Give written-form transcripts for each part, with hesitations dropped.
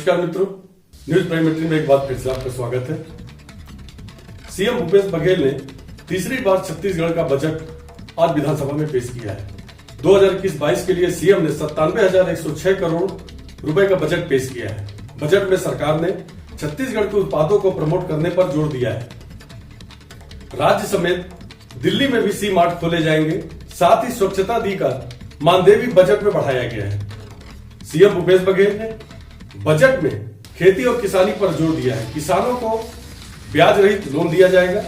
नमस्कार मित्रों, news prime में एक बार फिर से आपका स्वागत है। सीएम भूपेश बघेल ने तीसरी बार छत्तीसगढ़ का बजट आज विधानसभा में पेश किया है। 2021-22 के लिए सीएम ने 97,106 करोड़ रुपए का बजट पेश किया है। बजट में सरकार ने छत्तीसगढ़ के उत्पादों को प्रमोट करने पर जोर दिया है। राज्य समेत दिल्ली में भी सी मार्ट खोले जाएंगे। साथ ही स्वच्छता दी का मानदेय भी बजट में बढ़ाया गया है। सीएम भूपेश बघेल ने बजट में खेती और किसानी पर जोर दिया है। किसानों को ब्याज रहित लोन दिया जाएगा।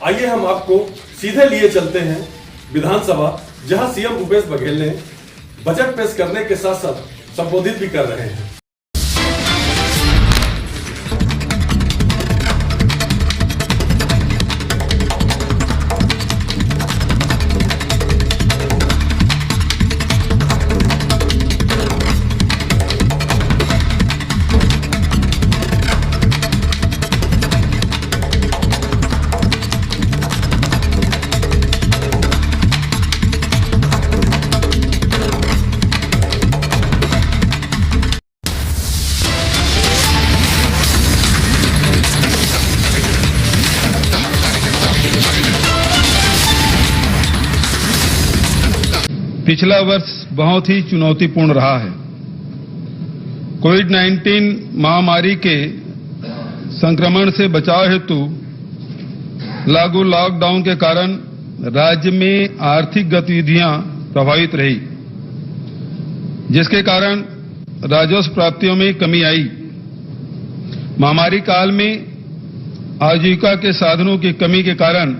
आइए हम आपको सीधे लिए चलते हैं विधानसभा, जहां सीएम भूपेश बघेल ने बजट पेश करने के साथ साथ संबोधित भी कर रहे हैं। पिछला वर्ष बहुत ही चुनौतीपूर्ण रहा है। कोविड-19 महामारी के संक्रमण से बचाव हेतु लागू लॉकडाउन के कारण राज्य में आर्थिक गतिविधियां प्रभावित रही, जिसके कारण राजस्व प्राप्तियों में कमी आई। महामारी काल में आजीविका के साधनों की कमी के कारण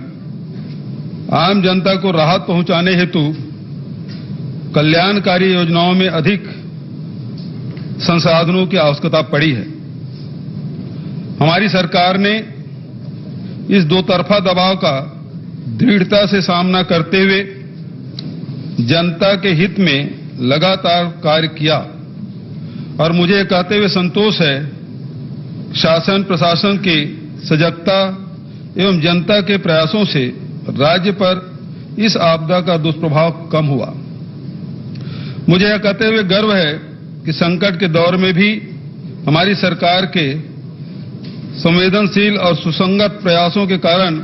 आम जनता को राहत पहुंचाने हेतु कल्याणकारी योजनाओं में अधिक संसाधनों की आवश्यकता पड़ी है। हमारी सरकार ने इस दो तरफा दबाव का दृढ़ता से सामना करते हुए जनता के हित में लगातार कार्य किया और मुझे कहते हुए संतोष है, शासन प्रशासन की सजगता एवं जनता के प्रयासों से राज्य पर इस आपदा का दुष्प्रभाव कम हुआ। मुझे यह कहते हुए गर्व है कि संकट के दौर में भी हमारी सरकार के संवेदनशील और सुसंगत प्रयासों के कारण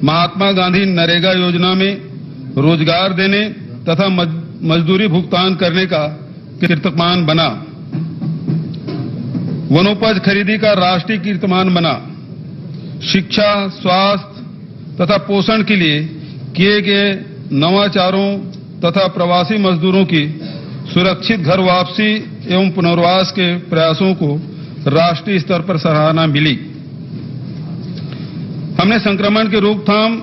महात्मा गांधी नरेगा योजना में रोजगार देने तथा मजदूरी भुगतान करने का कीर्तिमान बना। वनोपज खरीदी का राष्ट्रीय कीर्तिमान बना। शिक्षा, स्वास्थ्य तथा पोषण के लिए किए गए नवाचारों तथा प्रवासी मजदूरों की सुरक्षित घर वापसी एवं पुनर्वास के प्रयासों को राष्ट्रीय स्तर पर सराहना मिली। हमने संक्रमण के रोकथाम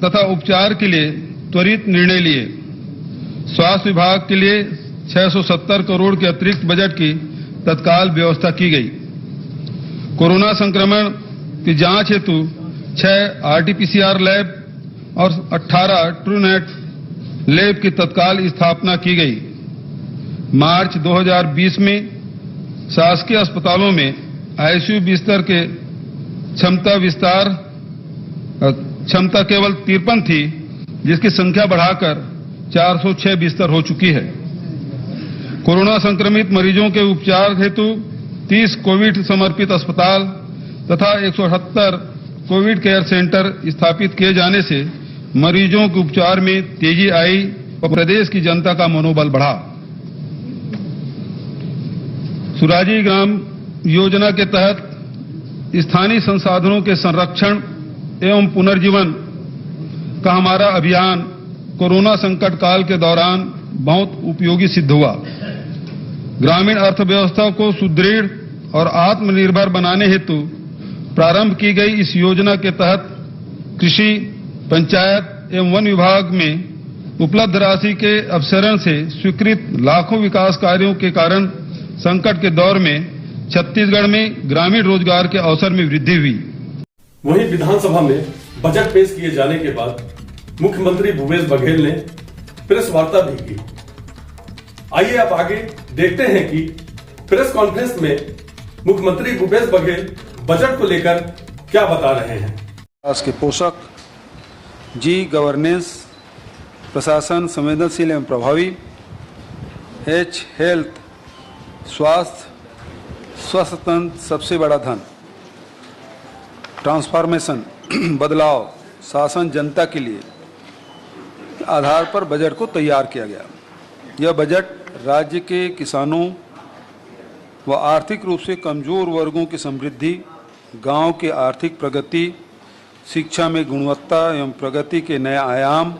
तथा उपचार के लिए त्वरित निर्णय लिए। स्वास्थ्य विभाग के लिए 670 करोड़ के अतिरिक्त बजट की तत्काल व्यवस्था की गई। कोरोना संक्रमण की जांच हेतु 6 आरटीपीसीआर लैब और 18 ट्रूनेट लैब की तत्काल स्थापना की गई। मार्च 2020 में शासकीय अस्पतालों में आईसीयू बिस्तर के क्षमता केवल 53 थी, जिसकी संख्या बढ़ाकर 406 बिस्तर हो चुकी है। कोरोना संक्रमित मरीजों के उपचार हेतु 30 कोविड समर्पित अस्पताल तथा 178 कोविड केयर सेंटर स्थापित किए जाने से मरीजों के उपचार में तेजी आई और प्रदेश की जनता का मनोबल बढ़ा। सुराजी ग्राम योजना के तहत स्थानीय संसाधनों के संरक्षण एवं पुनर्जीवन का हमारा अभियान कोरोना संकट काल के दौरान बहुत उपयोगी सिद्ध हुआ। ग्रामीण अर्थव्यवस्था को सुदृढ़ और आत्मनिर्भर बनाने हेतु प्रारंभ की गई इस योजना के तहत कृषि, पंचायत एवं वन विभाग में उपलब्ध राशि के अपसरण से स्वीकृत लाखों विकास कार्यों के कारण संकट के दौर में छत्तीसगढ़ में ग्रामीण रोजगार के अवसर में वृद्धि हुई। वहीं विधानसभा में बजट पेश किए जाने के बाद मुख्यमंत्री भूपेश बघेल ने प्रेस वार्ता भी की। आइए आप आगे देखते हैं कि प्रेस कॉन्फ्रेंस में मुख्यमंत्री भूपेश बघेल बजट को लेकर क्या बता रहे हैं। के पोषक जी गवर्नेंस, प्रशासन संवेदनशील एवं प्रभावी, एच हेल्थ स्वास्थ्य स्वस्थ तंत्र सबसे बड़ा धन, ट्रांसफॉर्मेशन बदलाव, शासन जनता के लिए आधार पर बजट को तैयार किया गया। यह बजट राज्य के किसानों व आर्थिक रूप से कमजोर वर्गों की समृद्धि, गांव की आर्थिक प्रगति, शिक्षा में गुणवत्ता एवं प्रगति के नए आयाम,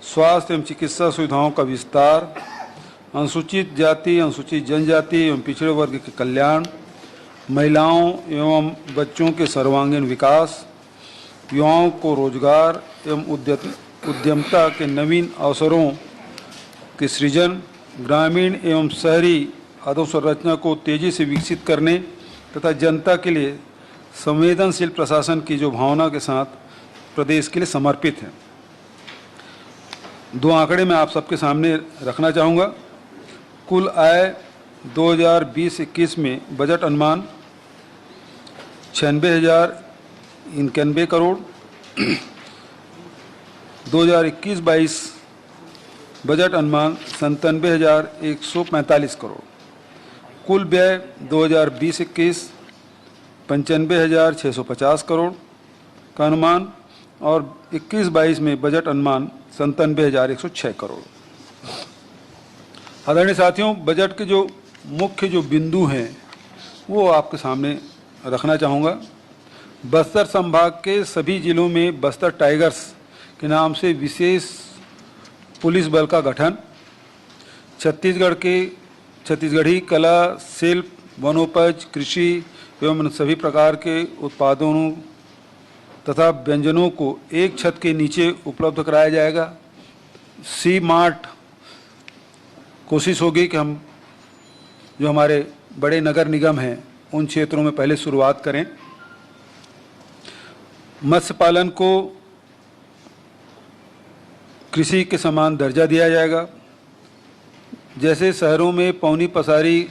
स्वास्थ्य एवं चिकित्सा सुविधाओं का विस्तार, अनुसूचित जाति, अनुसूचित जनजाति एवं पिछड़े वर्ग के कल्याण, महिलाओं एवं बच्चों के सर्वांगीण विकास, युवाओं को रोजगार एवं उद्यमता के नवीन अवसरों के सृजन, ग्रामीण एवं शहरी अधोसंरचना को तेजी से विकसित करने तथा जनता के लिए संवेदनशील प्रशासन की जो भावना के साथ प्रदेश के लिए समर्पित है। दो आंकड़े मैं आप सबके सामने रखना चाहूँगा। कुल आय 2020-21 में बजट अनुमान 96,091 करोड़, 2021-22 बजट अनुमान 97,145 करोड़, कुल व्यय 2020-21 95,650 करोड़ का अनुमान और 21-22 में बजट अनुमान 97,106 करोड़। आदरणीय साथियों, बजट के जो मुख्य बिंदु हैं वो आपके सामने रखना चाहूँगा। बस्तर संभाग के सभी जिलों में बस्तर टाइगर्स के नाम से विशेष पुलिस बल का गठन, छत्तीसगढ़ी कला, शिल्प, वनोपज, कृषि एवं सभी प्रकार के उत्पादों तथा व्यंजनों को एक छत के नीचे उपलब्ध कराया जाएगा। सी मार्ट कोशिश होगी कि हम जो हमारे बड़े नगर निगम हैं उन क्षेत्रों में पहले शुरुआत करें। मत्स्य पालन को कृषि के समान दर्जा दिया जाएगा। जैसे शहरों में पौनी पसारी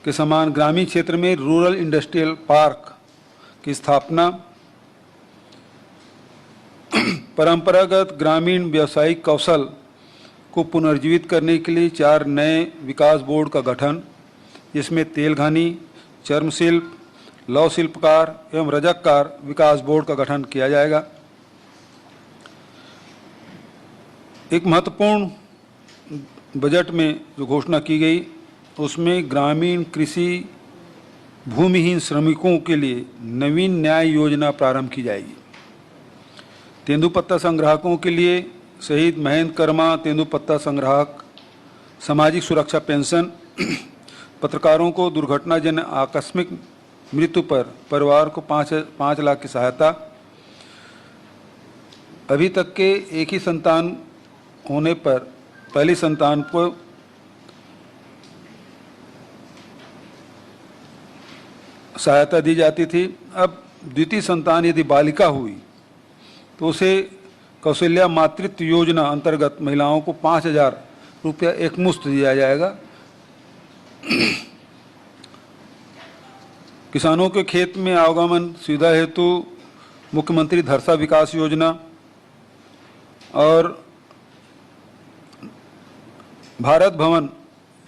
के समान ग्रामीण क्षेत्र में रूरल इंडस्ट्रियल पार्क की स्थापना, परंपरागत ग्रामीण व्यावसायिक कौशल को पुनर्जीवित करने के लिए 4 नए विकास बोर्ड का गठन, जिसमें तेलघानी, चर्म शिल्प, लौह शिल्पकार एवं रजककार विकास बोर्ड का गठन किया जाएगा। एक महत्वपूर्ण बजट में जो घोषणा की गई उसमें ग्रामीण कृषि भूमिहीन श्रमिकों के लिए नवीन न्याय योजना प्रारंभ की जाएगी। तेंदुपत्ता संग्राहकों के लिए शहीद महेंद्र कर्मा तेंदुपत्ता संग्राहक सामाजिक सुरक्षा पेंशन, पत्रकारों को दुर्घटनाजन्य आकस्मिक मृत्यु पर परिवार को 5 लाख की सहायता, अभी तक के एक ही संतान होने पर पहली संतान को सहायता दी जाती थी। अब द्वितीय संतान यदि बालिका हुई तो उसे कौशल्या मातृत्व योजना अंतर्गत महिलाओं को 5,000 रुपया एकमुश्त दिया जाएगा। किसानों के खेत में आवागमन सुविधा हेतु मुख्यमंत्री धरसा विकास योजना और भारत भवन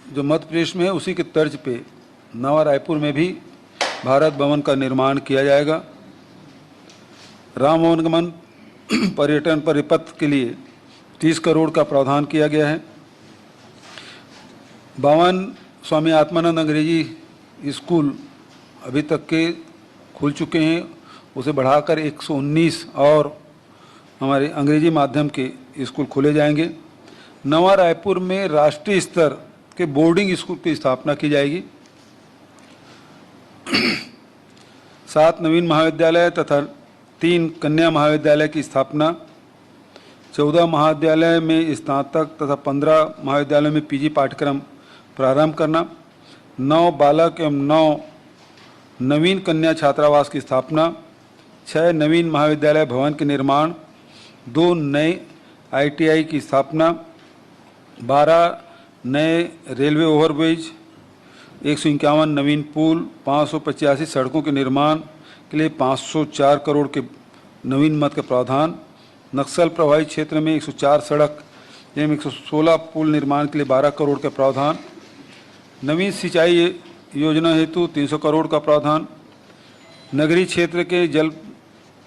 जो मध्य प्रदेश में है उसी के तर्ज पे नवा रायपुर में भी भारत भवन का निर्माण किया जाएगा। राम वनगमन पर्यटन परिपथ के लिए 30 करोड़ का प्रावधान किया गया है। 52 स्वामी आत्मानंद अंग्रेजी स्कूल अभी तक के खुल चुके हैं, उसे बढ़ाकर 119 और हमारे अंग्रेजी माध्यम के स्कूल खोले जाएंगे। नवा रायपुर में राष्ट्रीय स्तर के बोर्डिंग स्कूल की स्थापना की जाएगी। 7 नवीन महाविद्यालय तथा 3 कन्या महाविद्यालय की स्थापना, 14 महाविद्यालय में स्नातक तथा 15 महाविद्यालयों में पीजी पाठ्यक्रम प्रारंभ करना, 9 बालक एवं 9 नवीन कन्या छात्रावास की स्थापना, 6 नवीन महाविद्यालय भवन के निर्माण, 2 नए ITI की स्थापना, 12 नए रेलवे ओवरब्रिज, 151 नवीन पुल, 585 सड़कों के निर्माण के लिए 504 करोड़ के नवीन मद का प्रावधान, नक्सल प्रभावित क्षेत्र में 104 सड़क एवं 116 पुल निर्माण के लिए 12 करोड़ का प्रावधान, नवीन सिंचाई योजना हेतु 300 करोड़ का प्रावधान, नगरीय क्षेत्र के जल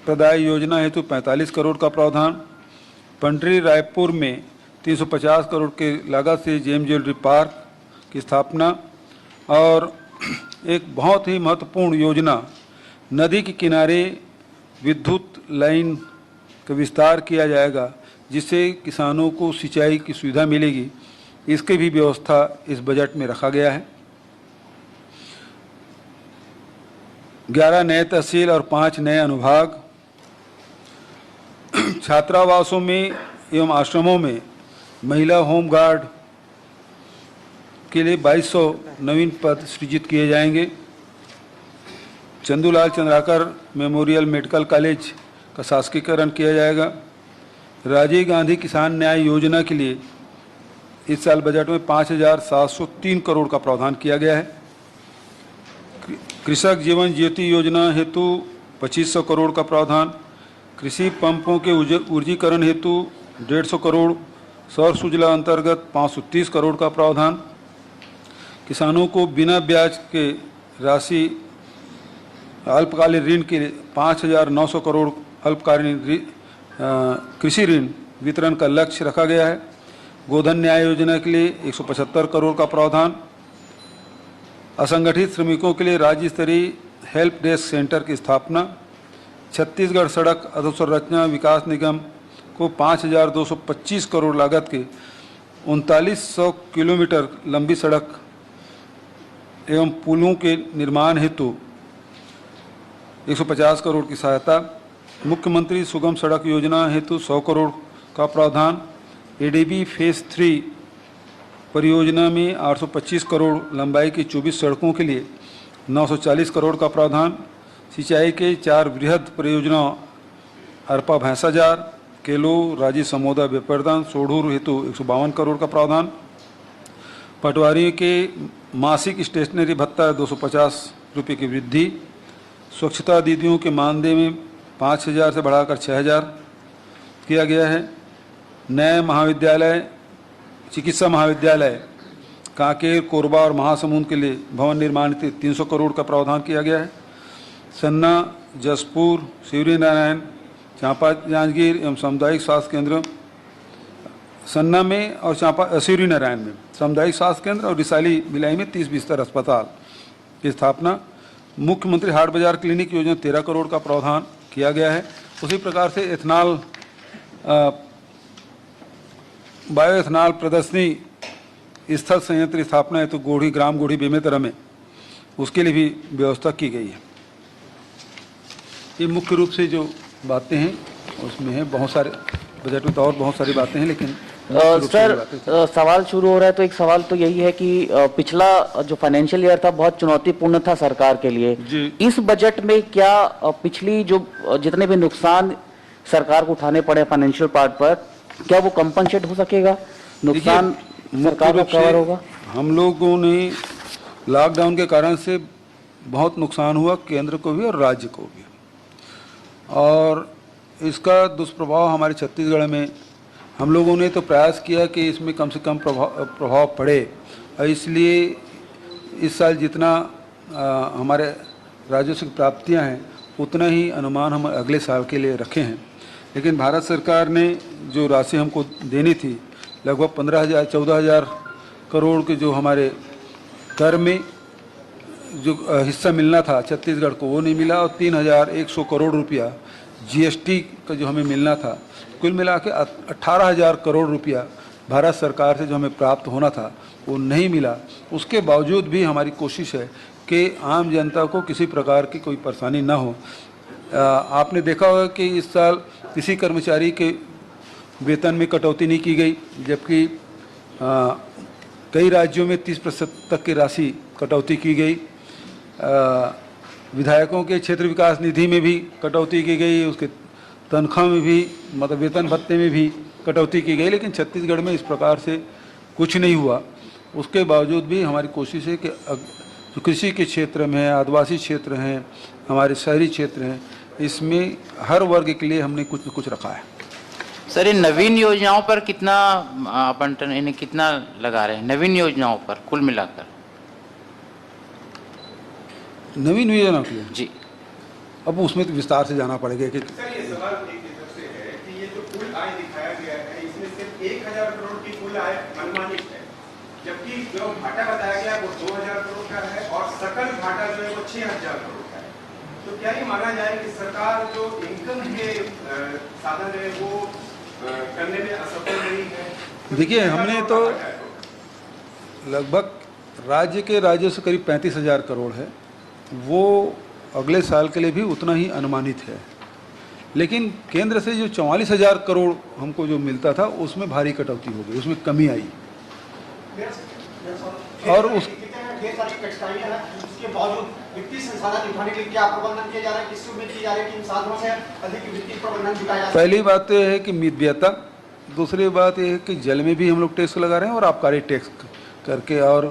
प्रदाय योजना हेतु 45 करोड़ का प्रावधान, पंडरी रायपुर में 350 करोड़ के लागत से जेम ज्वेलरी पार्क की स्थापना और एक बहुत ही महत्वपूर्ण योजना नदी के किनारे विद्युत लाइन का विस्तार किया जाएगा, जिससे किसानों को सिंचाई की सुविधा मिलेगी। इसकी भी व्यवस्था इस बजट में रखा गया है। 11 नए तहसील और 5 नए अनुभाग, छात्रावासों में एवं आश्रमों में महिला होम गार्ड के लिए 2200 नवीन पद सृजित किए जाएंगे। Chandulal Chandrakar memorial medical college का शासकीकरण किया जाएगा। राजीव गांधी किसान न्याय योजना के लिए इस साल बजट में 5,703 करोड़ का प्रावधान किया गया है। कृषक जीवन ज्योति योजना हेतु 2500 करोड़ का प्रावधान, कृषि पंपों के ऊर्जीकरण हेतु 150 करोड़, सौर सूजला अंतर्गत 530 करोड़ का प्रावधान, किसानों को बिना ब्याज के राशि अल्पकालीन ऋण के लिए 5,900 करोड़ अल्पकालीन कृषि ऋण वितरण का लक्ष्य रखा गया है। गोधन न्याय योजना के लिए 175 करोड़ का प्रावधान, असंगठित श्रमिकों के लिए राज्य स्तरीय हेल्प डेस्क सेंटर की स्थापना, छत्तीसगढ़ सड़क अधोसंरचना विकास निगम को 5,225 करोड़ लागत के 3900 किलोमीटर लंबी सड़क एवं पुलों के निर्माण हेतु 150 करोड़ की सहायता, मुख्यमंत्री सुगम सड़क योजना हेतु 100 करोड़ का प्रावधान, एडीबी फेज 3 परियोजना में 825 करोड़ लंबाई की 24 सड़कों के लिए 940 करोड़ का प्रावधान, सिंचाई के 4 बृहद परियोजनाओं अरपा भैंसाजार, केलो, राजी समोदा बेपरदान, सोढ़ूर हेतु 152 करोड़ का प्रावधान, पटवारियों के मासिक स्टेशनरी भत्ता 250 रुपये की वृद्धि, स्वच्छता दीदियों के मानदेय में 5,000 से बढ़ाकर 6,000 किया गया है। नए महाविद्यालय चिकित्सा महाविद्यालय कांकेर, कोरबा और महासमुंद के लिए भवन निर्माण के 300 करोड़ का प्रावधान किया गया है। सन्ना, जसपुर, शिवरी नारायण, चांपा जांजगीर एवं सामुदायिक स्वास्थ्य केंद्र सन्ना में और शिवरी नारायण में सामुदायिक स्वास्थ्य केंद्र और रिसाली भिलाई में 30 बिस्तर अस्पताल की स्थापना, मुख्यमंत्री हाट बाजार क्लिनिक योजना 13 करोड़ का प्रावधान किया गया है। उसी प्रकार से एथनॉल बायो एथनॉल प्रदर्शनी स्थल संयंत्र स्थापना है तो गोढ़ी ग्राम गोढ़ी बेमेतरा में उसके लिए भी व्यवस्था की गई है। ये मुख्य रूप से जो बातें हैं उसमें है, बहुत सारे बजट में तो और बहुत सारी बातें हैं, लेकिन सर सवाल शुरू हो रहा है तो एक सवाल तो यही है कि पिछला जो फाइनेंशियल ईयर था बहुत चुनौतीपूर्ण था सरकार के लिए। इस बजट में क्या पिछली जो जितने भी नुकसान सरकार को उठाने पड़े फाइनेंशियल पार्ट पर, क्या वो कंपनसेट हो सकेगा? नुकसान सरकार को कवर होगा? हम लोगों ने लॉकडाउन के कारण से बहुत नुकसान हुआ, केंद्र को भी और राज्य को भी, और इसका दुष्प्रभाव हमारे छत्तीसगढ़ में हम लोगों ने तो प्रयास किया कि इसमें कम से कम प्रभाव पड़े, और इसलिए इस साल जितना हमारे राजस्व की प्राप्तियां हैं उतना ही अनुमान हम अगले साल के लिए रखे हैं। लेकिन भारत सरकार ने जो राशि हमको देनी थी लगभग 14,000 करोड़ के जो हमारे कर में जो हिस्सा मिलना था छत्तीसगढ़ को वो नहीं मिला, और 3,100 करोड़ रुपया जीएसटी का जो हमें मिलना था, कुल मिला के 18,000 करोड़ रुपया भारत सरकार से जो हमें प्राप्त होना था वो नहीं मिला। उसके बावजूद भी हमारी कोशिश है कि आम जनता को किसी प्रकार की कोई परेशानी ना हो। आपने देखा होगा कि इस साल किसी कर्मचारी के वेतन में कटौती नहीं की गई, जबकि कई राज्यों में 30% तक की राशि कटौती की गई। विधायकों के क्षेत्र विकास निधि में भी कटौती की गई, उसके तनख्वाह में भी मतलब वेतन भत्ते में भी कटौती की गई, लेकिन छत्तीसगढ़ में इस प्रकार से कुछ नहीं हुआ। उसके बावजूद भी हमारी कोशिश है कि जो कृषि के क्षेत्र में है, आदिवासी क्षेत्र हैं, हमारे शहरी क्षेत्र हैं, इसमें हर वर्ग के लिए हमने कुछ न कुछ रखा है। सर इन नवीन योजनाओं पर कितना आवंटन, इन्हें कितना लगा रहे हैं नवीन योजनाओं पर कुल मिलाकर? नवीन योजना के लिए जी। अब उसमें तो विस्तार से जाना पड़ेगा कि सर, ये सवाल एक तरफ से है कि ये जो कुल आय दिखाया गया है इसमें सिर्फ 1000 करोड़ की कुल आय अनुमानित है, जबकि जो घाटा बताया गया वो 2000 करोड़ का है और सकल घाटा जो है वो 6000 करोड़ का है। तो क्या ये माना जाए कि सरकार जो इनकम के साधन है वो करने में असफल रही है? देखिए, हमने तो लगभग राज्य के राजस्व करीब 35,000 करोड़ है, वो अगले साल के लिए भी उतना ही अनुमानित है। लेकिन केंद्र से जो 44,000 करोड़ हमको जो मिलता था उसमें भारी कटौती हो गई, उसमें कमी आई। और उस ढेर सारी कठिनाइयां हैं, उसके बावजूद वित्तीय संसाधन जुटाने के लिए क्या प्रबंधन किया जा रहा है, किस उम्मीद की जा रही है कि इन साधनों से अधिक वित्तीय प्रबंधन जुटाया जा सके? पहली बात तो यह है कि मितव्ययता, दूसरी बात यह है कि जल में भी हम लोग टैक्स लगा रहे हैं और आबकारी टैक्स करके, और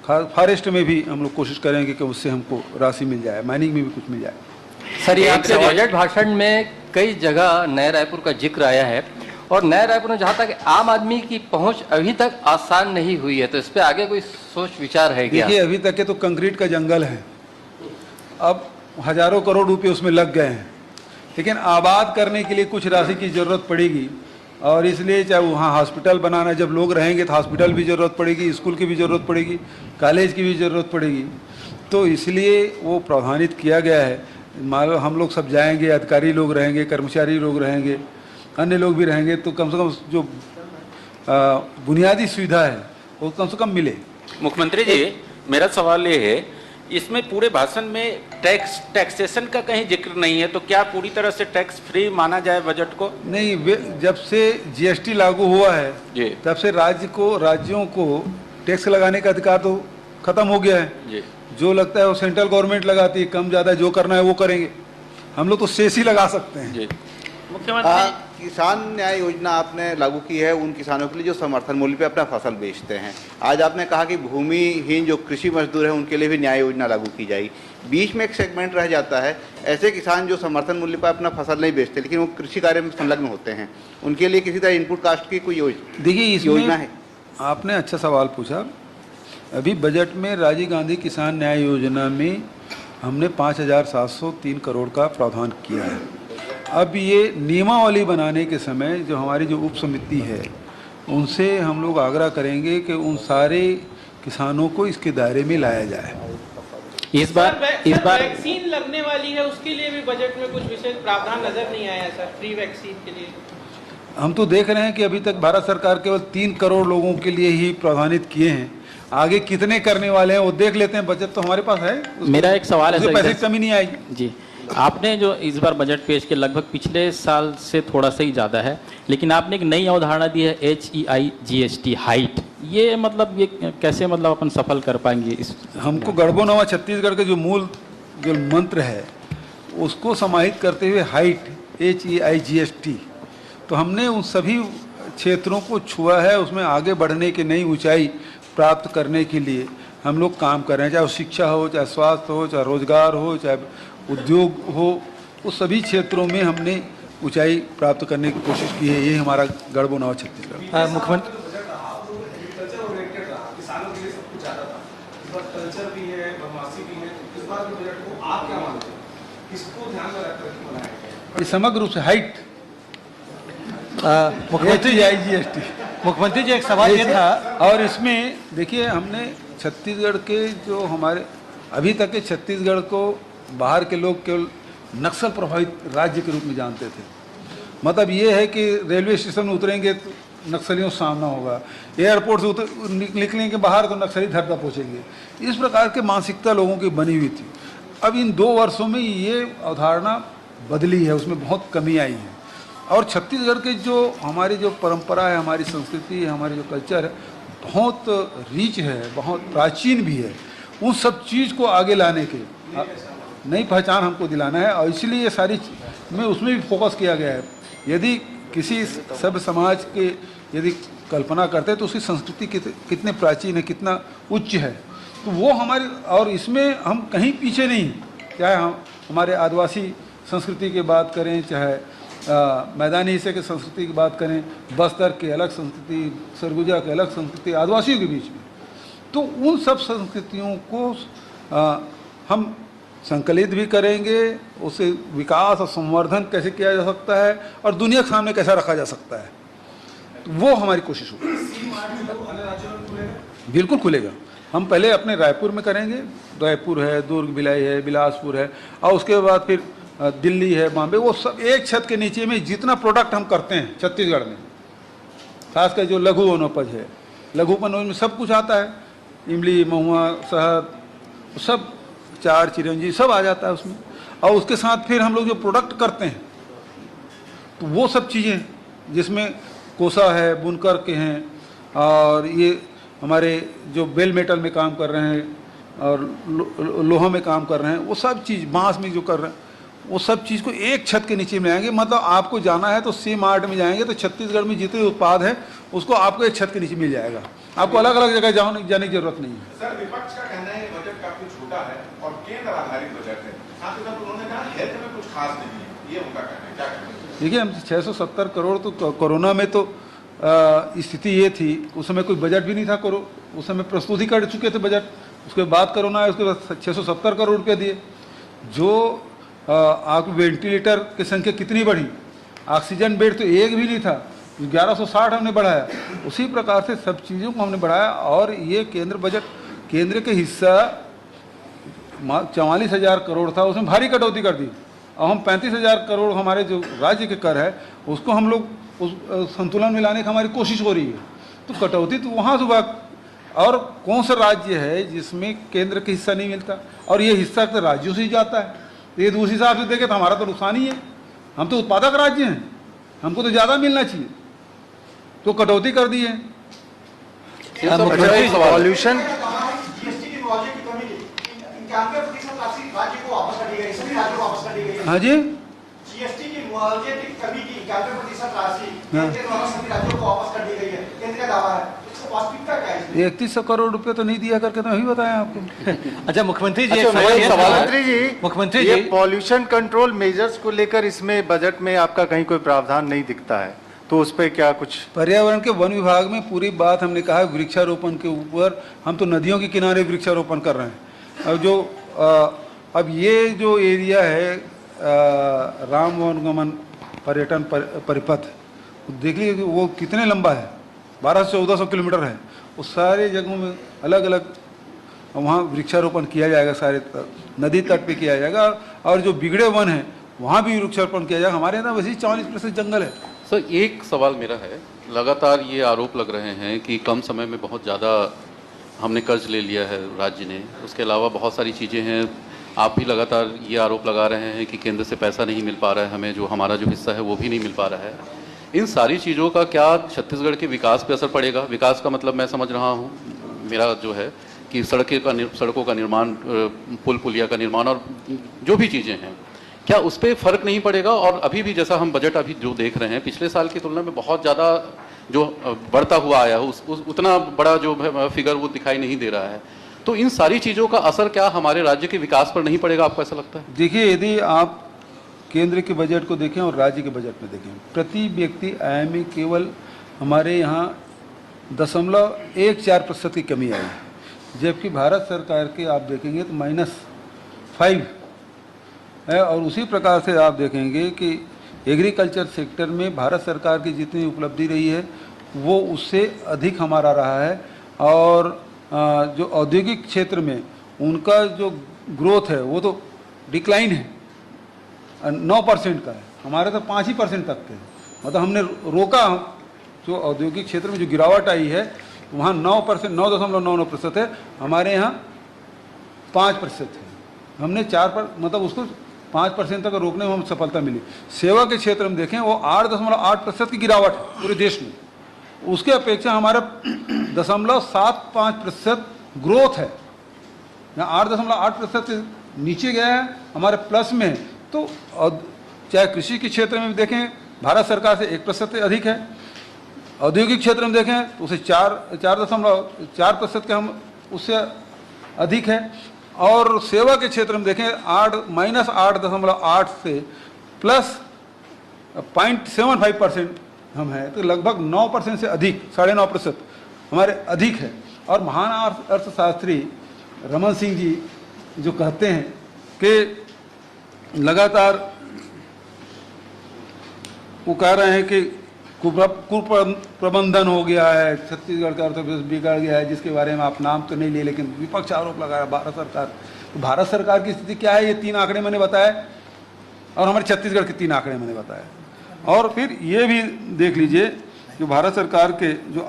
फॉरेस्ट में भी हम लोग कोशिश करेंगे कि उससे हमको राशि मिल जाए, माइनिंग में भी कुछ मिल जाए। सर, ये आपके बजट भाषण में कई जगह नए रायपुर का जिक्र आया है और नए रायपुर में जहाँ तक आम आदमी की पहुंच अभी तक आसान नहीं हुई है, तो इस पे आगे कोई सोच विचार है क्या? देखिए, अभी तक के तो कंक्रीट का जंगल है, अब हजारों करोड़ रुपए उसमें लग गए हैं, लेकिन आबाद करने के लिए कुछ राशि की ज़रूरत पड़ेगी और इसलिए चाहे वहाँ हॉस्पिटल बनाना, जब लोग रहेंगे तो हॉस्पिटल भी ज़रूरत पड़ेगी, स्कूल की भी ज़रूरत पड़ेगी, कॉलेज की भी ज़रूरत पड़ेगी, तो इसलिए वो प्रावधानित किया गया है। मान लो हम लोग सब जाएंगे, अधिकारी लोग रहेंगे, कर्मचारी लोग रहेंगे, अन्य लोग भी रहेंगे, तो कम से कम जो बुनियादी सुविधा है वो कम से कम मिले। मुख्यमंत्री जी, मेरा सवाल ये है, इसमें पूरे भाषण में टैक्सेशन का कहीं जिक्र नहीं है, तो क्या पूरी तरह से टैक्स फ्री माना जाए बजट को? नहीं, जब से जीएसटी लागू हुआ है जी, तब से राज्यों को टैक्स लगाने का अधिकार तो खत्म हो गया है जी। जो लगता है वो सेंट्रल गवर्नमेंट लगाती है, कम ज़्यादा जो करना है वो करेंगे, हम लोग तो शेष ही लगा सकते हैं। जी। किसान न्याय योजना आपने लागू की है उन किसानों के लिए जो समर्थन मूल्य पे अपना फसल बेचते हैं। आज आपने कहा कि भूमिहीन जो कृषि मजदूर हैं उनके लिए भी न्याय योजना लागू की जाएगी। बीच में एक सेगमेंट रह जाता है, ऐसे किसान जो समर्थन मूल्य पर अपना फसल नहीं बेचते लेकिन वो कृषि कार्य में संलग्न होते हैं, उनके लिए किसी तरह इनपुट कास्ट की कोई योजना है? आपने अच्छा सवाल पूछा। अभी बजट में राजीव गांधी किसान न्याय योजना में हमने 5,703 करोड़ का प्रावधान किया है। अब ये नियमावली बनाने के समय जो हमारी जो उप समिति है उनसे हम लोग आग्रह करेंगे कि उन सारे किसानों को इसके दायरे में लाया जाए। इस बार वैक्सीन लगने वाली है, उसके लिए भी बजट में कुछ विशेष प्रावधान नजर नहीं आया सर, फ्री वैक्सीन के लिए। हम तो देख रहे हैं कि अभी तक भारत सरकार केवल 3 करोड़ लोगों के लिए ही प्रावधानित किए हैं, आगे कितने करने वाले हैं वो देख लेते हैं। बजट तो हमारे पास है, मेरा एक सवाल है सर, पैसे की कमी नहीं आएगी जी। आपने जो इस बार बजट पेश किया लगभग पिछले साल से थोड़ा सा ही ज़्यादा है, लेकिन आपने एक नई अवधारणा दी है HEIGST हाइट, ये मतलब ये कैसे मतलब अपन सफल कर पाएंगे इस? हमको गढ़बो नवा छत्तीसगढ़ के जो मूल जो मंत्र है उसको समाहित करते हुए हाइट HEIGST, तो हमने उन सभी क्षेत्रों को छुआ है, उसमें आगे बढ़ने की नई ऊंचाई प्राप्त करने के लिए हम लोग काम कर रहे हैं, चाहे वो शिक्षा हो, चाहे स्वास्थ्य हो, चाहे रोजगार हो, चाहे उद्योग हो, उस सभी क्षेत्रों में हमने ऊंचाई प्राप्त करने की कोशिश की है। ये हमारा गढ़बो नवा छत्तीसगढ़। मुख्यमंत्री ये समग्र रूप से हाइट मुख्यमंत्री मुख्यमंत्री जी एक सवाल ये था, और इसमें देखिए हमने छत्तीसगढ़ के जो हमारे अभी तक के छत्तीसगढ़ को बाहर के लोग केवल नक्सल प्रभावित राज्य के रूप में जानते थे। मतलब ये है कि रेलवे स्टेशन में उतरेंगे तो नक्सलियों से सामना होगा, एयरपोर्ट से निकलेंगे बाहर तो नक्सली धरता पहुँचेंगे, इस प्रकार के मानसिकता लोगों की बनी हुई थी। अब इन 2 वर्षों में ये अवधारणा बदली है, उसमें बहुत कमी आई है। और छत्तीसगढ़ के जो हमारी जो परंपरा है, हमारी संस्कृति है, हमारी जो कल्चर है, बहुत रिच है, बहुत प्राचीन भी है। उन सब चीज़ को आगे लाने के नई पहचान हमको दिलाना है, और इसलिए ये सारी में उसमें भी फोकस किया गया है। यदि किसी सभ्य समाज के यदि कल्पना करते हैं तो उसकी संस्कृति कितने प्राचीन है, कितना उच्च है, तो वो हमारे, और इसमें हम कहीं पीछे नहीं, चाहे हम हमारे आदिवासी संस्कृति की बात करें, चाहे मैदानी हिस्से की संस्कृति की बात करें, बस्तर की अलग संस्कृति, सरगुजा की अलग संस्कृति, आदिवासियों के बीच में, तो उन सब संस्कृतियों को हम संकलित भी करेंगे, उसे विकास और संवर्धन कैसे किया जा सकता है और दुनिया के सामने कैसा रखा जा सकता है, तो वो हमारी कोशिश होगी। बिल्कुल खुलेगा। हम पहले अपने रायपुर में करेंगे, रायपुर है, दुर्ग भिलाई है, बिलासपुर है, और उसके बाद फिर दिल्ली है, बॉम्बे, वो सब एक छत के नीचे में जितना प्रोडक्ट हम करते हैं छत्तीसगढ़ में, खासकर जो लघु वनोपज है, लघु वनोपज में सब कुछ आता है, इमली, महुआ, शहद, सब चार चिरंजी सब आ जाता है उसमें। और उसके साथ फिर हम लोग जो प्रोडक्ट करते हैं तो वो सब चीज़ें जिसमें कोसा है, बुनकर के हैं, और ये हमारे जो बेल मेटल में काम कर रहे हैं और लोहा में काम कर रहे हैं, वो सब चीज़ बांस में जो कर रहे हैं, वो सब चीज़ को एक छत के नीचे में आएंगे। मतलब आपको जाना है तो सी मार्ट में जाएंगे तो छत्तीसगढ़ में जितने उत्पाद है उसको आपको एक छत के नीचे मिल जाएगा, आपको अलग अलग जगह जाने की जरूरत नहीं है। सर, विपक्ष का कहना है बजट काफी छोटा है और केंद्र आधारित बजट है, साथ ही साथ उन्होंने कहा हेल्थ में कुछ खास नहीं है, ये उनका कहना है, क्या कहना है? देखिए, हम 670 करोड़ तो कोरोना में तो स्थिति ये थी, उस समय कोई बजट भी नहीं था, उस समय प्रस्तुति कर चुके थे बजट, उसके बाद कोरोना है, उसके बाद 670 करोड़ रुपये दिए। जो आपको वेंटिलेटर की संख्या कितनी बढ़ी, ऑक्सीजन बेड तो एक भी नहीं था, 1160 हमने बढ़ाया, उसी प्रकार से सब चीज़ों को हमने बढ़ाया। और ये केंद्र बजट, केंद्र के हिस्सा 44,000 करोड़ था, उसमें भारी कटौती कर दी, और हम 35,000 करोड़ हमारे जो राज्य के कर है उसको हम लोग उस संतुलन में लाने की हमारी कोशिश हो रही है। तो कटौती तो वहाँ से हुआ, और कौन सा राज्य है जिसमें केंद्र का हिस्सा नहीं मिलता, और ये हिस्सा तो राज्यों से ही जाता है। ये दूसरे हिसाब से देखें तो हमारा तो नुकसान ही है, हम तो उत्पादक राज्य हैं, हमको तो ज़्यादा मिलना चाहिए, तो कटौती कर दी है। पॉल्यूशन जीएसटी की मुआवजे की कमी 91% राशि राज्य को वापस कर दी गई, सभी राज्यों को वापस कर दी गई। हाँ जी, जीएसटी की मुआवजे की कमी की 91% राशि केंद्र द्वारा सभी राज्यों को वापस कर दी गई है, केंद्र का दावा है, इसका वास्तविकता क्या है? 3100 करोड़ रुपए तो नहीं दिया करके तो अभी बताया आपको। अच्छा मुख्यमंत्री जी, मुख्यमंत्री जी, पॉल्यूशन कंट्रोल मेजर्स को लेकर इसमें बजट में आपका कहीं कोई प्रावधान नहीं दिखता है, तो उस पर क्या कुछ? पर्यावरण के वन विभाग में पूरी बात हमने कहा है वृक्षारोपण के ऊपर, हम तो नदियों के किनारे वृक्षारोपण कर रहे हैं। अब जो अब ये जो एरिया है राम वनगमन पर्यटन परिपथ, देख लीजिए वो कितने लंबा है, 1200-1400 किलोमीटर है। उस सारे जगहों में अलग अलग वहाँ वृक्षारोपण किया जाएगा, सारे नदी तट पे किया जाएगा, और जो बिगड़े वन हैं वहाँ भी वृक्षारोपण किया जाएगा। हमारे यहाँ वैसे 40% जंगल है। सर, एक सवाल मेरा है, लगातार ये आरोप लग रहे हैं कि कम समय में बहुत ज़्यादा हमने कर्ज ले लिया है राज्य ने, उसके अलावा बहुत सारी चीज़ें हैं, आप भी लगातार ये आरोप लगा रहे हैं कि केंद्र से पैसा नहीं मिल पा रहा है हमें, जो हमारा जो हिस्सा है वो भी नहीं मिल पा रहा है। इन सारी चीज़ों का क्या छत्तीसगढ़ के विकास पे असर पड़ेगा? विकास का मतलब मैं समझ रहा हूँ मेरा जो है कि सड़कों का निर्माण, पुल पुलिया का निर्माण और जो भी चीज़ें हैं, क्या उस पर फर्क नहीं पड़ेगा? और अभी भी जैसा हम बजट अभी जो देख रहे हैं, पिछले साल की तुलना में बहुत ज़्यादा जो बढ़ता हुआ आया है, उतना बड़ा जो फिगर वो दिखाई नहीं दे रहा है। तो इन सारी चीज़ों का असर क्या हमारे राज्य के विकास पर नहीं पड़ेगा, आपको ऐसा लगता है? देखिए, यदि आप केंद्र के बजट को देखें और राज्य के बजट में देखें, प्रति व्यक्ति आय में केवल हमारे यहाँ 0.14% की कमी आई है, जबकि भारत सरकार के आप देखेंगे तो -5 है। और उसी प्रकार से आप देखेंगे कि एग्रीकल्चर सेक्टर में भारत सरकार की जितनी उपलब्धि रही है वो उससे अधिक हमारा रहा है। और जो औद्योगिक क्षेत्र में उनका जो ग्रोथ है वो तो डिक्लाइन है, 9% का है, हमारे तो 5% तक के। मतलब हमने रोका, जो औद्योगिक क्षेत्र में जो गिरावट आई है वहाँ 9.99% है, हमारे यहाँ 5% है। हमने 4 मतलब उसको 5% तक रोकने में हम सफलता मिली। सेवा के क्षेत्र में देखें वो 8.8% की गिरावट है पूरे देश में, उसके अपेक्षा हमारा 0.75% ग्रोथ है। यहाँ 8.8% से नीचे गया है, हमारे प्लस में है। तो चाहे कृषि के क्षेत्र में देखें भारत सरकार से 1% से अधिक है, औद्योगिक क्षेत्र में देखें तो उसे 4.4% के हम उससे अधिक है, और सेवा के क्षेत्र में देखें -8.8 से प्लस 0.75% हम हैं, तो लगभग 9% से अधिक, 9.5% हमारे अधिक है। और महान अर्थशास्त्री रमन सिंह जी जो कहते हैं कि लगातार वो कह रहे हैं कि कुप्रबंधन हो गया है, छत्तीसगढ़ का अर्थव्यवस्था बिगड़ गया है, जिसके बारे में आप नाम तो नहीं लिए, लेकिन विपक्ष आरोप लगाया भारत सरकार। तो भारत सरकार की स्थिति क्या है, ये 3 आंकड़े मैंने बताया, और हमारे छत्तीसगढ़ के 3 आंकड़े मैंने बताया। और फिर ये भी देख लीजिए जो भारत सरकार के जो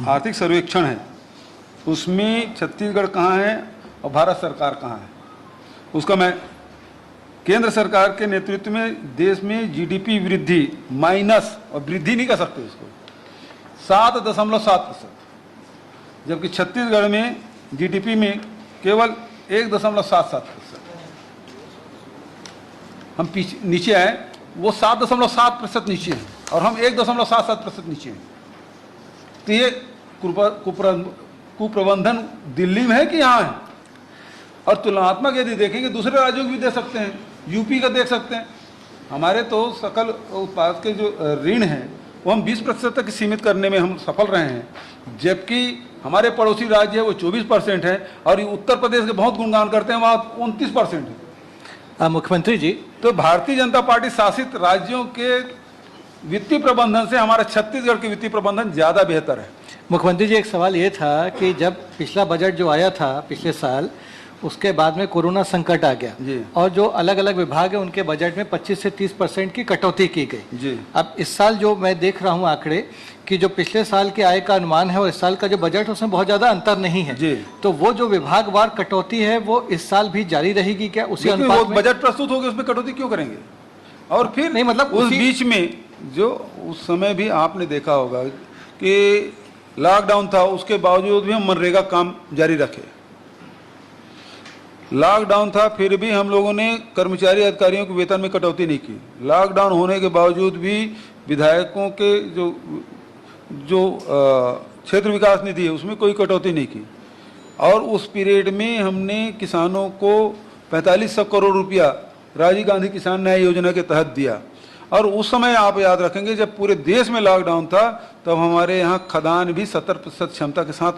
आर्थिक सर्वेक्षण है उसमें छत्तीसगढ़ कहाँ है और भारत सरकार कहाँ है, उसका मैं केंद्र सरकार के नेतृत्व में देश में जीडीपी वृद्धि माइनस, और वृद्धि नहीं कर सकते इसको, 7.7%, जबकि छत्तीसगढ़ में जीडीपी में केवल 1.77%। हम पीछे नीचे आए, वो 7.7% नीचे है और हम 1.77% नीचे हैं। तो ये कुप्रबंधन दिल्ली में है कि यहाँ है? और तुलनात्मक यदि देखेंगे दूसरे राज्यों को भी दे सकते हैं, यूपी का देख सकते हैं। हमारे तो सकल उत्पाद के जो ऋण है वो हम 20% तक सीमित करने में हम सफल रहे हैं, जबकि हमारे पड़ोसी राज्य है वो 24% है, और उत्तर प्रदेश के बहुत गुणगान करते हैं, वहाँ 29% है। मुख्यमंत्री जी, तो भारतीय जनता पार्टी शासित राज्यों के वित्तीय प्रबंधन से हमारा छत्तीसगढ़ के वित्तीय प्रबंधन ज़्यादा बेहतर है। मुख्यमंत्री जी, एक सवाल ये था कि जब पिछला बजट जो आया था पिछले साल, उसके बाद में कोरोना संकट आ गया और जो अलग अलग विभाग है उनके बजट में 25 से 30% की कटौती की गई जी। अब इस साल जो मैं देख रहा हूं आंकड़े कि जो पिछले साल के आय का अनुमान है और इस साल का जो बजट है उसमें बहुत ज्यादा अंतर नहीं है जी। तो वो जो विभागवार कटौती है वो इस साल भी जारी रहेगी क्या? उसी अनुपात में बजट प्रस्तुत होगी उसमें कटौती क्यों करेंगे? और फिर नहीं, मतलब उस बीच में जो उस समय भी आपने देखा होगा कि लॉकडाउन था, उसके बावजूद भी हम मनरेगा काम जारी रखे। लॉकडाउन था फिर भी हम लोगों ने कर्मचारी अधिकारियों के वेतन में कटौती नहीं की। लॉकडाउन होने के बावजूद भी विधायकों के जो क्षेत्र विकास निधि है उसमें कोई कटौती नहीं की। और उस पीरियड में हमने किसानों को 4500 करोड़ रुपया राजीव गांधी किसान न्याय योजना के तहत दिया। और उस समय आप याद रखेंगे जब पूरे देश में लॉकडाउन था तब हमारे यहाँ खदान भी 70% क्षमता के साथ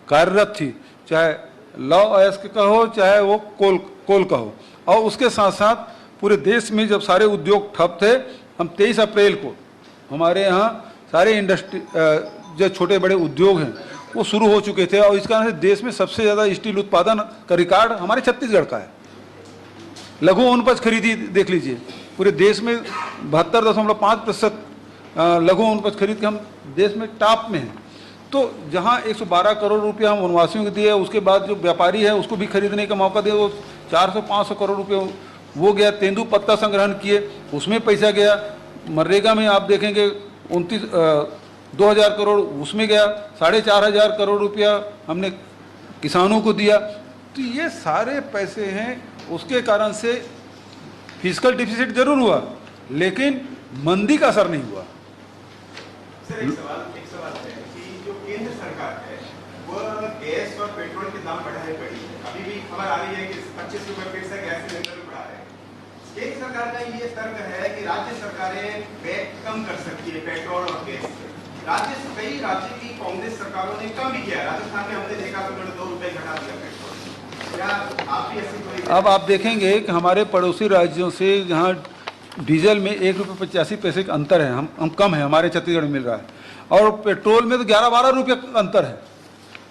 कार्यरत थी, चाहे लौ अयस्क का हो चाहे वो कोल का हो। और उसके साथ साथ पूरे देश में जब सारे उद्योग ठप थे, हम 23 अप्रैल को हमारे यहाँ सारे इंडस्ट्री जो छोटे बड़े उद्योग हैं वो शुरू हो चुके थे। और इस कारण से देश में सबसे ज़्यादा स्टील उत्पादन का रिकॉर्ड हमारे छत्तीसगढ़ का है। लघु वनोपज खरीदी देख लीजिए, पूरे देश में 72.5% लघु वनोपज खरीद के हम देश में टॉप में हैं। तो जहां 112 करोड़ रुपया हम वनवासियों को दिए, उसके बाद जो व्यापारी है उसको भी खरीदने का मौका दिया, वो 400-500 करोड़ रुपये वो गया। तेंदू पत्ता संग्रहण किए, उसमें पैसा गया। मनरेगा में आप देखेंगे 2000 करोड़ उसमें गया, 4500 करोड़ रुपया हमने किसानों को दिया। तो ये सारे पैसे हैं, उसके कारण से फिस्कल डिफिसिट जरूर हुआ लेकिन मंदी का असर नहीं हुआ। सर एक सवाल है कि जो केंद्र सरकार है वह गैस और पेट्रोल के दाम बढ़ाए पड़ी है। अभी भी खबर आ रही है कि 25 रुपए फिर से गैस सिलेंडर बढ़ा रहे हैं। केंद्र सरकार का ये तर्क है कि राज्य सरकारें व्यय कम कर सकती है पेट्रोल और गैस से। कई राज्य की कांग्रेस सरकारों ने कम भी किया। राजस्थान में हमने देखा तो उन्होंने 2 रुपए घटा दिया पेट्रोल। क्या आप भी ऐसी कोई? अब आप देखेंगे कि हमारे पड़ोसी राज्यों से जहाँ डीजल में 1 रुपये 85 पैसे का अंतर है, हम कम है, हमारे छत्तीसगढ़ में मिल रहा है। और पेट्रोल में तो 11-12 रुपये का अंतर है,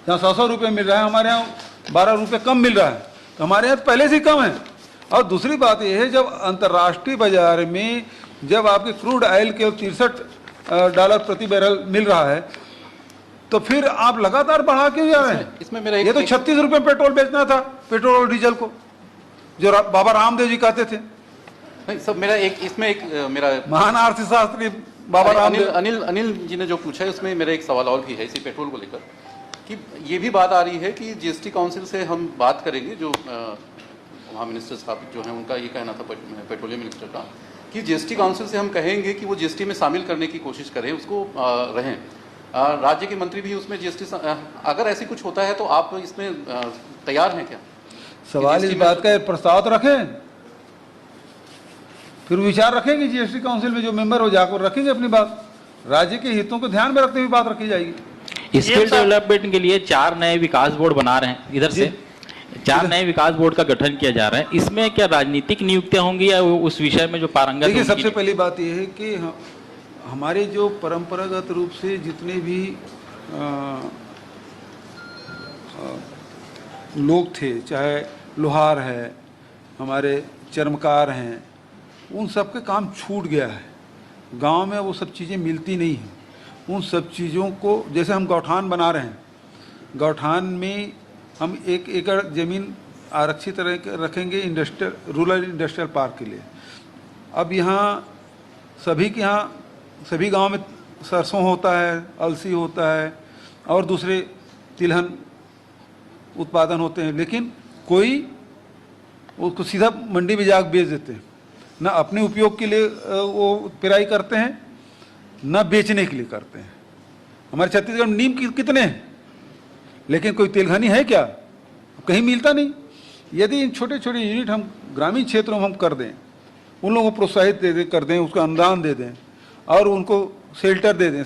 जहाँ 100 रुपये मिल रहा है हमारे यहाँ 12 रुपये कम मिल रहा है। तो हमारे यहाँ पहले से ही कम है। और दूसरी बात यह है जब अंतर्राष्ट्रीय बाजार में जब आपके क्रूड ऑयल के $63 प्रति बैरल मिल रहा है तो फिर आप लगातार बढ़ा क्यों जा रहे हैं? इसमें मेरा ये तो 36 रुपये पेट्रोल बेचना था, पेट्रोल और डीजल को, जो बाबा रामदेव जी कहते थे। नहीं सब मेरा मेरा महान अर्थशास्त्री बाबा रामदेव अनिल जी ने जो पूछा है उसमें मेरा एक सवाल और भी है इसी पेट्रोल को लेकर कि ये भी बात आ रही है कि जीएसटी काउंसिल से हम बात करेंगे, जो वहाँ मिनिस्टर साहब जो हैं उनका ये कहना था पेट्रोलियम मिनिस्टर का कि जीएसटी काउंसिल से हम कहेंगे कि वो जीएसटी में शामिल करने की कोशिश करें, उसको रहें। राज्य के मंत्री भी उसमें जीएसटी, अगर ऐसी कुछ होता है तो आप इसमें तैयार हैं क्या? सवाल इस बात का प्रस्ताव रखें, फिर विचार रखेंगे जीएसटी काउंसिल में जो मेंबर हो जाकर रखेंगे अपनी बात, राज्य के हितों को ध्यान में रखते हुए बात रखी जाएगी। स्किल डेवलपमेंट के लिए 4 नए विकास बोर्ड बना रहे हैं, इधर से 4 नए विकास बोर्ड का गठन किया जा रहा है, इसमें क्या राजनीतिक नियुक्तियां होंगी या उस विषय में जो पारंगत? देखिए, सबसे पहली बात यह है कि हमारे जो परंपरागत रूप से जितने भी लोग थे, चाहे लोहार है, हमारे चर्मकार हैं, उन सब के काम छूट गया है। गांव में वो सब चीज़ें मिलती नहीं हैं। उन सब चीज़ों को, जैसे हम गौठान बना रहे हैं, गौठान में हम 1 एकड़ ज़मीन आरक्षित रखेंगे रूरल इंडस्ट्रियल पार्क के लिए। अब यहाँ सभी के यहाँ सभी गांव में सरसों होता है, अलसी होता है और दूसरे तिलहन उत्पादन होते हैं, लेकिन कोई उसको सीधा मंडी में जाकर बेच देते हैं। ना अपने उपयोग के लिए वो पेराई करते हैं, ना बेचने के लिए करते हैं। हमारे छत्तीसगढ़ में नीम कितने हैं, लेकिन कोई तेलघनी है क्या? कहीं मिलता नहीं। यदि इन छोटे छोटे यूनिट हम ग्रामीण क्षेत्रों में हम कर दें, उन लोगों को प्रोत्साहित कर दें, उसका अनुदान दे दें और उनको शेल्टर दे दें,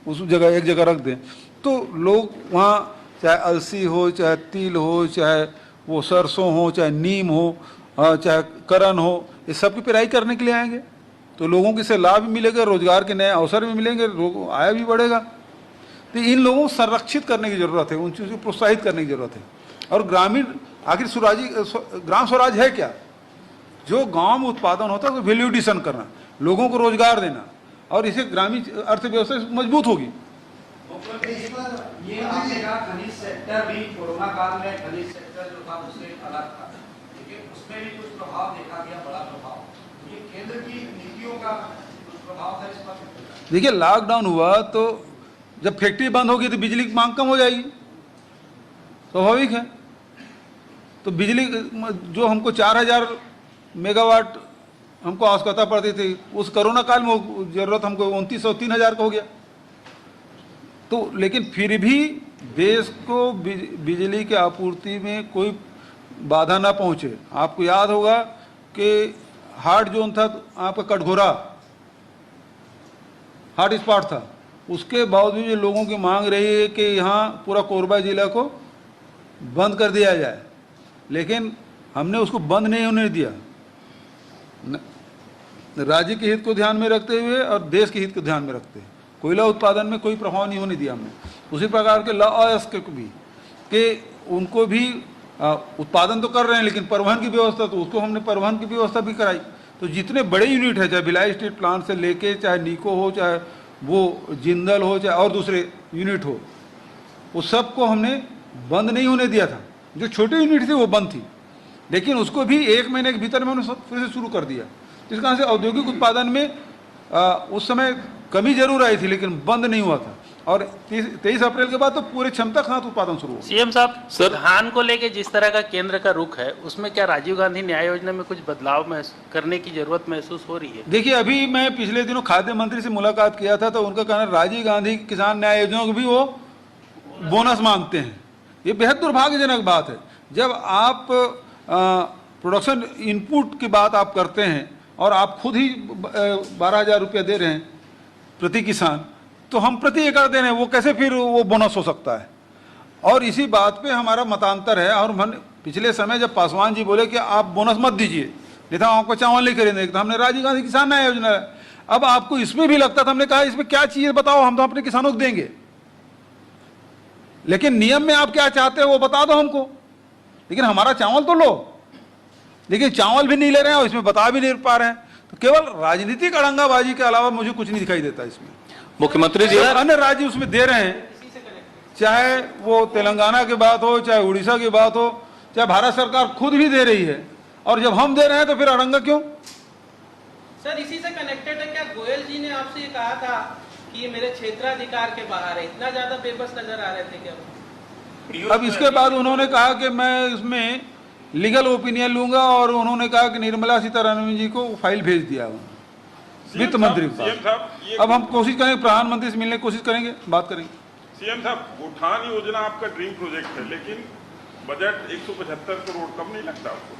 उस जगह एक जगह रख दें, तो लोग वहाँ चाहे अलसी हो, चाहे तिल हो, चाहे वो सरसों हो, चाहे नीम हो, चाहे करन हो, ये सब की पेराई करने के लिए आएंगे। तो लोगों को इससे लाभ भी मिलेगा, रोजगार के नए अवसर भी मिलेंगे, लोग आय भी बढ़ेगा। तो इन लोगों को संरक्षित करने की ज़रूरत है, उन चीज़ों को प्रोत्साहित करने की ज़रूरत है। और ग्रामीण, आखिर ग्राम स्वराज है क्या? जो गांव में उत्पादन होता है तो वैल्यू एडिशन करना, लोगों को रोजगार देना, और इसे ग्रामीण अर्थव्यवस्था मजबूत होगी। ये आपने कहा खनिज सेक्टर भी कोरोना काल में खनिज सेक्टर जो था उससे अलग था, लेकिन उसमें भी कुछ प्रभाव देखा गया, बड़ा प्रभाव। ये केंद्र की नीतियों का कुछ प्रभाव था इस पर। देखिए, लॉकडाउन हुआ तो जब फैक्ट्री बंद होगी तो बिजली की मांग कम हो जाएगी, स्वाभाविक है। तो बिजली जो हमको 4000 मेगावाट हमको आवश्यकता पड़ती थी, उस कोरोना काल में जरूरत हमको 2900 3000 का हो गया। तो लेकिन फिर भी देश को बिजली की आपूर्ति में कोई बाधा ना पहुंचे। आपको याद होगा कि हार्ड जोन था आपका कटघोरा, हॉट स्पॉट था, उसके बावजूद ये लोगों की मांग रही है कि यहाँ पूरा कोरबा जिला को बंद कर दिया जाए, लेकिन हमने उसको बंद नहीं होने दिया, राज्य के हित को ध्यान में रखते हुए और देश के हित को ध्यान में रखते हुए। कोयला उत्पादन में कोई प्रभाव नहीं होने दिया हमने। उसी प्रकार के लॉयस्क को भी कि उनको भी उत्पादन तो कर रहे हैं, लेकिन परिवहन की व्यवस्था, तो उसको हमने परिवहन की व्यवस्था भी कराई। तो जितने बड़े यूनिट है, चाहे भिलाई स्टील प्लांट से लेके, चाहे नीको हो, चाहे वो जिंदल हो, चाहे और दूसरे यूनिट हो, वो सबको हमने बंद नहीं होने दिया था। जो छोटे यूनिट थे वो बंद थी, लेकिन उसको भी 1 महीने के भीतर में उन्होंने फिर से शुरू कर दिया। जिस कारण से औद्योगिक उत्पादन में उस समय कमी जरूर आई थी, लेकिन बंद नहीं हुआ था। और 23 अप्रैल के बाद तो पूरे क्षमता के साथ उत्पादन शुरू हुआ। सीएम साहब, धान को लेके जिस तरह का केंद्र का रुख है, उसमें क्या राजीव गांधी न्याय योजना में कुछ बदलाव करने की जरूरत महसूस हो रही है? देखिए, अभी मैं पिछले दिनों खाद्य मंत्री से मुलाकात किया था, तो उनका कहना राजीव गांधी किसान न्याय योजना को भी वो बोनस मांगते हैं। ये बेहद दुर्भाग्यजनक बात है। जब आप प्रोडक्शन इनपुट की बात आप करते हैं और आप खुद ही 12,000 रुपया दे रहे हैं प्रति किसान, तो हम प्रति एकड़ दे रहे हैं, वो कैसे फिर वो बोनस हो सकता है? और इसी बात पे हमारा मतांतर है। और पिछले समय जब पासवान जी बोले कि आप बोनस मत दीजिए, नहीं तो आपको चावल नहीं खरीदेंगे, तो हमने राजीव गांधी किसान न्याय योजना है। अब आपको इसमें भी लगता था, हमने कहा इसमें क्या चाहिए बताओ, हम तो अपने किसानों को देंगे, लेकिन नियम में आप क्या चाहते हो वो बता दो हमको, लेकिन हमारा चावल तो लो। लेकिन चावल भी नहीं ले रहे हैं और इसमें बता भी नहीं पा रहे हैं। तो केवल राजनीतिक अड़ंगाबाजी के अलावा मुझे कुछ नहीं दिखाई देता इसमें। मुख्यमंत्री जी, अन्य राज्य उसमें दे रहे हैं, चाहे वो तेलंगाना की बात हो, चाहे उड़ीसा की बात हो, चाहे भारत सरकार खुद भी दे रही है, और जब हम दे रहे हैं तो फिर अड़ंगा क्यों? सर, इसी से कनेक्टेड है क्या, गोयल जी ने आपसे ये कहा था कि ये मेरे क्षेत्राधिकार के बाहर है, इतना ज्यादा बेबस नजर आ रहे थे क्या? अब इसके बाद उन्होंने कहा कि मैं इसमें लीगल ओपिनियन लूंगा, और उन्होंने कहा कि निर्मला सीतारमण जी को फाइल भेज दिया वित्त मंत्री को। अब हम कोशिश करेंगे, प्रधानमंत्री से मिलने की कोशिश करेंगे, बात करेंगे। सीएम साहब, उठान योजना आपका ड्रीम प्रोजेक्ट है, लेकिन बजट 175 करोड़ कम नहीं लगता आपको?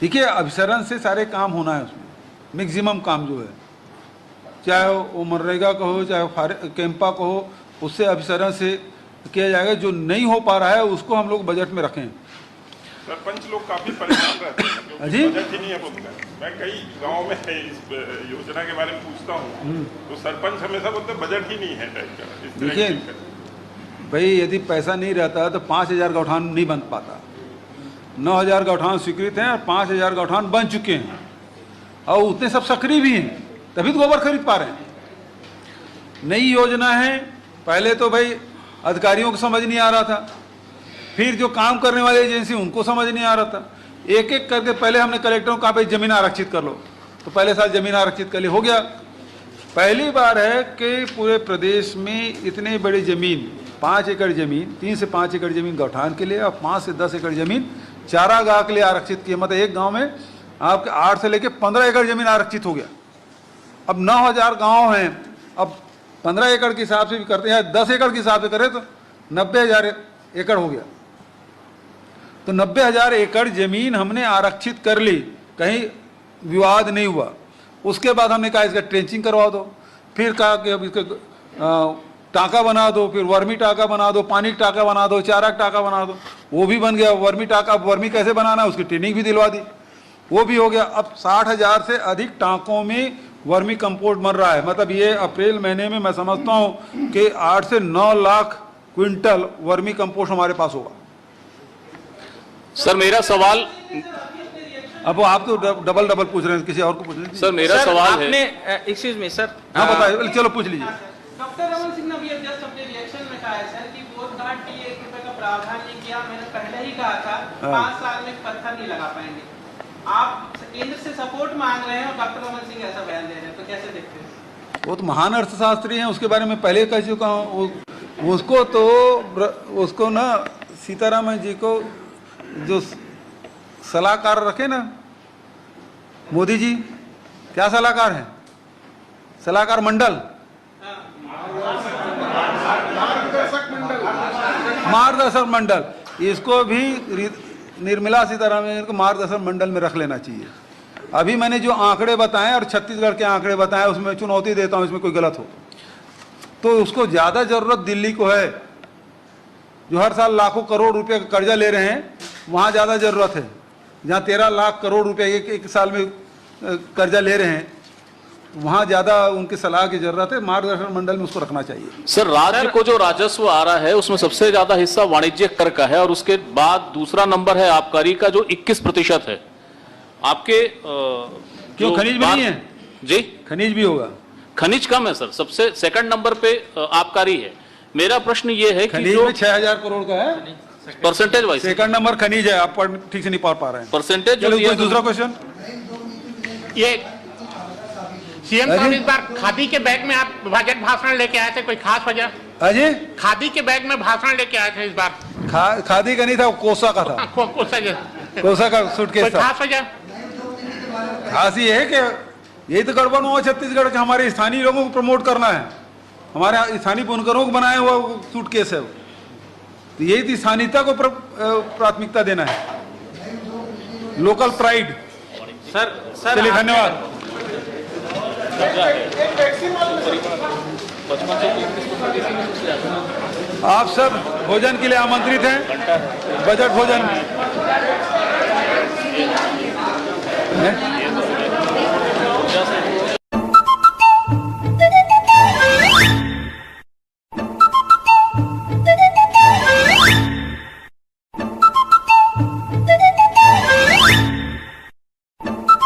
देखिए, अभिसरण से सारे काम होना है, उसमें मैक्सिमम काम जो है, चाहे वो मनरेगा का हो, चाहे कैंपा का हो, उससे अभिसरण से किया जाएगा। जो नहीं हो पा रहा है उसको हम लोग बजट में रखें। सरपंच लोग काफी परेशान रहते हैं क्योंकि जी? बजट ही नहीं है बोलते हैं। मैं कई गाँव में इस योजना के बारे में पूछता हूँ तो सरपंच हमेशा बोलते हैं बजट ही नहीं है टाइप का। इस तरह देखिए की भाई, यदि पैसा नहीं रहता तो 5,000 गौठान नहीं बन पाता। 9,000 गौठान स्वीकृत हैं और 5,000 गौठान बन चुके हैं और उतने सब सक्रिय भी हैं, तभी तो गोबर खरीद पा रहे हैं। नई योजना है, पहले तो भाई अधिकारियों को समझ नहीं आ रहा था, फिर जो काम करने वाले एजेंसी उनको समझ नहीं आ रहा था। एक एक करके पहले हमने कलेक्टरों को कहा भाई जमीन आरक्षित कर लो, तो पहले साल जमीन आरक्षित कर ली, हो गया। पहली बार है कि पूरे प्रदेश में इतनी बड़ी जमीन, 5 एकड़ जमीन, 3 से 5 एकड़ जमीन गौठान के लिए और 5 से 10 एकड़ जमीन चारागाह के लिए आरक्षित की। मतलब एक गांव में आपके 8 से लेकर 15 एकड़ जमीन आरक्षित हो गया। अब 9,000 गांव हैं, अब 15 एकड़ के हिसाब से भी करते हैं, 10 एकड़ के हिसाब से करें तो 90,000 एकड़ हो गया। तो 90,000 एकड़ जमीन हमने आरक्षित कर ली, कहीं विवाद नहीं हुआ। उसके बाद हमने कहा इसका ट्रेंचिंग करवा दो, फिर कहा कि अब इसका टाका बना दो, फिर वर्मी टाका बना दो, पानी का टाका बना दो, चारा का टाका बना दो, वो भी बन गया। वर्मी टाका, वर्मी कैसे बनाना है उसकी ट्रेनिंग भी दिलवा दी, वो भी हो गया। अब 60,000 से अधिक टाँकों में वर्मी कंपोस्ट बन रहा है। मतलब ये अप्रैल महीने में मैं समझता हूँ कि 8 से 9 लाख क्विंटल वर्मी कंपोस्ट हमारे पास होगा। सर मेरा सवाल, अब आप तो डबल पूछ रहे हैं, किसी और को पूछ रहे हैं। सर मेरा सवाल है, एक्सक्यूज मी सर, हाँ बताइए, चलो पूछ लीजिए। डॉक्टर रमन सिंह ने अभी जस्ट अपने रिएक्शन में कहा है सर कि बोध घाट के लिए 1 रुपए का प्रावधान नहीं किया। मैंने पहले ही कहा था 5 साल में पत्थर नहीं लगा पाएंगे। आप केंद्र से सपोर्ट मांग रहे हैं और डॉक्टर रमन सिंह ऐसा बयान दे रहे हैं, तो कैसे देखते हैं? वो तो महान अर्थशास्त्री हैं, उसके बारे में पहले कह चुका हूँ। उसको ना सीतारामन जी को जो सलाहकार रखे ना मोदी जी, क्या सलाहकार है, सलाहकार मंडल, मार्गदर्शक मंडल, इसको भी निर्मला सीतारामन को मार्गदर्शक मंडल में रख लेना चाहिए। अभी मैंने जो आंकड़े बताए और छत्तीसगढ़ के आंकड़े बताए, उसमें चुनौती देता हूं, इसमें कोई गलत हो तो उसको ज्यादा जरूरत दिल्ली को है, जो हर साल लाखों करोड़ रुपए का कर्जा ले रहे हैं, वहां ज्यादा जरूरत है। जहां 13 लाख करोड़ रुपए एक साल में कर्जा ले रहे हैं, वहां ज्यादा उनकी सलाह की जरूरत है। मार्गदर्शन मंडल में उसको रखना चाहिए। सर राज्य को जो राजस्व आ रहा है उसमें सबसे ज्यादा हिस्सा वाणिज्य कर का है और उसके बाद दूसरा नंबर है आबकारी का जो 21% है। आपके क्यों खनिज में नहीं है? जी खनिज भी होगा, खनिज कम है सर, सबसे सेकंड नंबर पे आबकारी है। मेरा प्रश्न ये है कि खनिज में 6,000 करोड़ का है परसेंटेज वाइज, सेकंड नंबर खनिज है। आप ठीक से नहीं पढ़ पा रहे हैं परसेंटेज। चलो कोई दूसरा क्वेश्चन। ये सीएम साहब इस बार खादी के बैग में आप बजट भाषण लेके आए थे, कोई खास वजह? अजय, खादी के बैग में भाषण लेके आए थे इस बार? खादी का नहीं था, कोसा का था। कोसा का सूटकेस था। खास वजह? खास ये है कि यही तो गड़बड़ हुआ छत्तीसगढ़ के, हमारे स्थानीय लोगों को प्रमोट करना है, हमारे स्थानीय बुनकरों को बनाया हुआ सूटकेस है। तो यही थी, स्थानीयता को प्राथमिकता देना है, लोकल प्राइड। सर चलिए धन्यवाद। आप सब भोजन के लिए आमंत्रित हैं, बजट भोजन में।